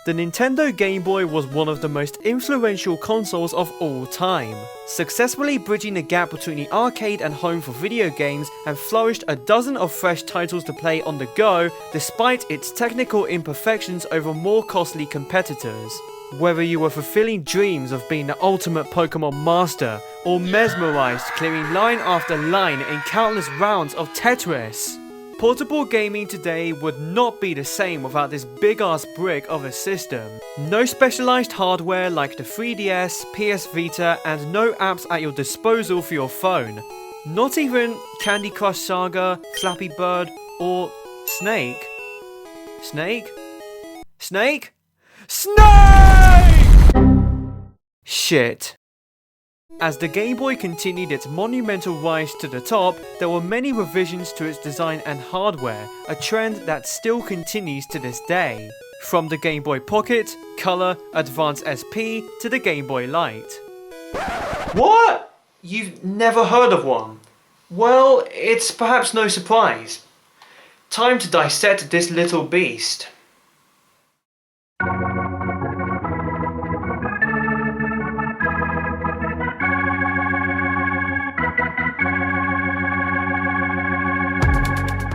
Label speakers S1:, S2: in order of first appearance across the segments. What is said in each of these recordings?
S1: The Nintendo Game Boy was one of the most influential consoles of all time, successfully bridging the gap between the arcade and home for video games and flourished a dozen of fresh titles to play on the go despite its technical imperfections over more costly competitors. Whether you were fulfilling dreams of being the ultimate Pokemon master or mesmerized clearing line after line in countless rounds of Tetris. Portable gaming today would not be the same without this big ass brick of a system. No specialized hardware like the 3DS, PS Vita, and no apps at your disposal for your phone. Not even Candy Crush Saga, Flappy Bird, or Snake. Snake? Snake? Snake! Shit. As the Game Boy continued its monumental rise to the top, there were many revisions to its design and hardware, a trend that still continues to this day. From the Game Boy Pocket, Color, Advance SP, to the Game Boy Light. What? You've never heard of one? Well, it's perhaps no surprise. Time to dissect this little beast.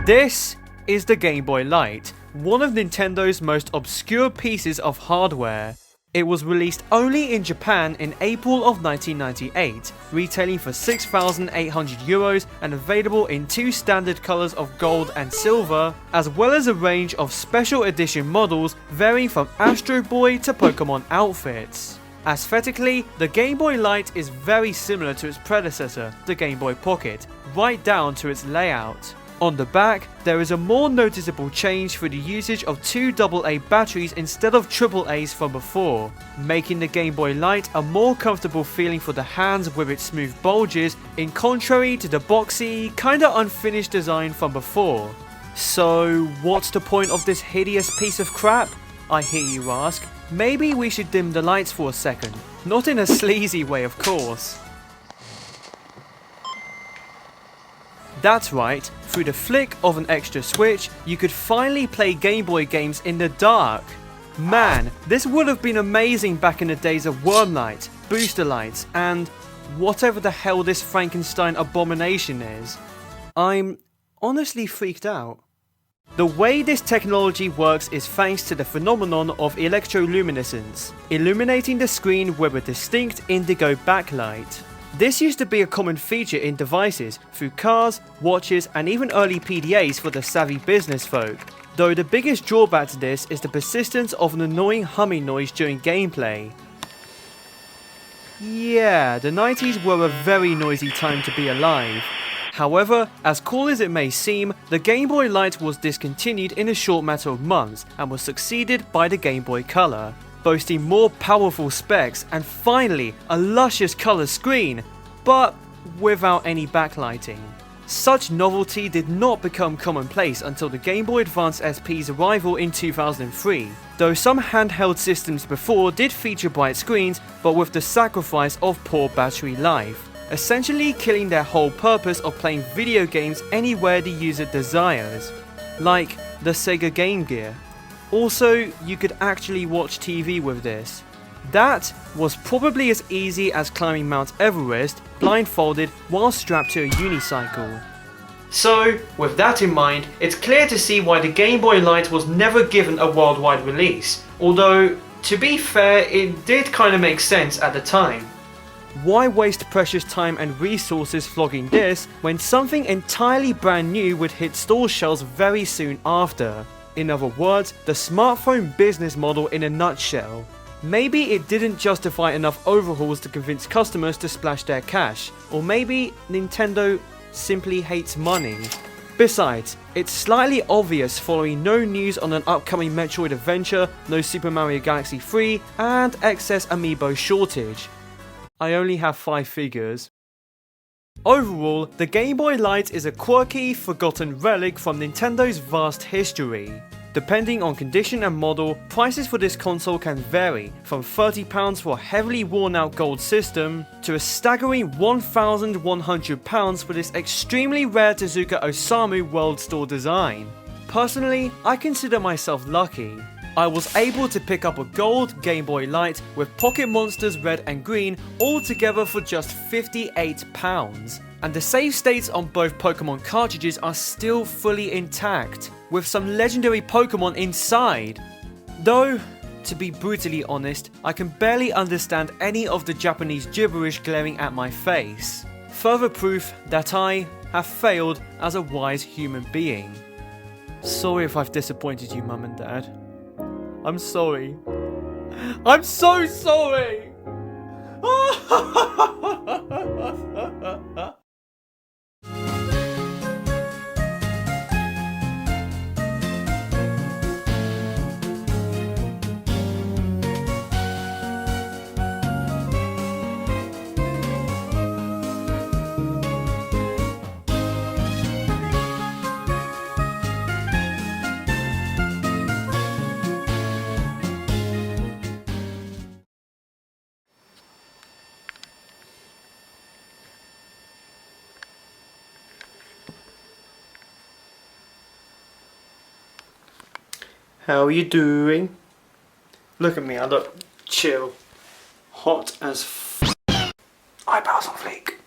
S1: This is the Game Boy Light, one of Nintendo's most obscure pieces of hardware. It was released only in Japan in April of 1998, retailing for €6,800 and available in two standard colours of gold and silver, as well as a range of special edition models varying from Astro Boy to Pokemon outfits. Aesthetically, the Game Boy Light is very similar to its predecessor, the Game Boy Pocket, right down to its layout. On the back, there is a more noticeable change through the usage of two AA batteries instead of AAAs from before, making the Game Boy Light a more comfortable feeling for the hands with its smooth bulges, in contrary to the boxy, kinda unfinished design from before. So, what's the point of this hideous piece of crap? I hear you ask. Maybe we should dim the lights for a second. Not in a sleazy way, of course. That's right, through the flick of an extra switch, you could finally play Game Boy games in the dark. Man, this would have been amazing back in the days of worm light, booster lights, and whatever the hell this Frankenstein abomination is. I'm honestly freaked out. The way this technology works is thanks to the phenomenon of electroluminescence, illuminating the screen with a distinct indigo backlight. This used to be a common feature in devices through cars, watches, and even early PDAs for the savvy business folk, though the biggest drawback to this is the persistence of an annoying humming noise during gameplay. Yeah, the 90s were a very noisy time to be alive. However, as cool as it may seem, the Game Boy Light was discontinued in a short matter of months and was succeeded by the Game Boy Color, boasting more powerful specs and finally a luscious colour screen, but without any backlighting. Such novelty did not become commonplace until the Game Boy Advance SP's arrival in 2003, though some handheld systems before did feature bright screens, but with the sacrifice of poor battery life, essentially killing their whole purpose of playing video games anywhere the user desires, like the Sega Game Gear. Also, you could actually watch TV with this. That was probably as easy as climbing Mount Everest blindfolded while strapped to a unicycle. So, with that in mind, it's clear to see why the Game Boy Light was never given a worldwide release, although, to be fair, it did kinda make sense at the time. Why waste precious time and resources flogging this when something entirely brand new would hit store shelves very soon after? In other words, the smartphone business model in a nutshell. Maybe it didn't justify enough overhauls to convince customers to splash their cash, or maybe Nintendo simply hates money. Besides, it's slightly obvious following no news on an upcoming Metroid adventure, no Super Mario Galaxy 3, and excess amiibo shortage. I only have 5 figures. Overall, the Game Boy Light is a quirky, forgotten relic from Nintendo's vast history. Depending on condition and model, prices for this console can vary from £30 for a heavily worn out gold system to a staggering £1,100 for this extremely rare Tezuka Osamu World Store design. Personally, I consider myself lucky. I was able to pick up a gold Game Boy Light with Pocket Monsters Red and Green all together for just £58. And the save states on both Pokemon cartridges are still fully intact, with some legendary Pokemon inside. Though, to be brutally honest, I can barely understand any of the Japanese gibberish glaring at my face. Further proof that I have failed as a wise human being. Sorry if I've disappointed you, Mum and Dad. I'm sorry. I'm so sorry! How are you doing? Look at me, I look chill. Hot as f***. Eyebrows on fleek.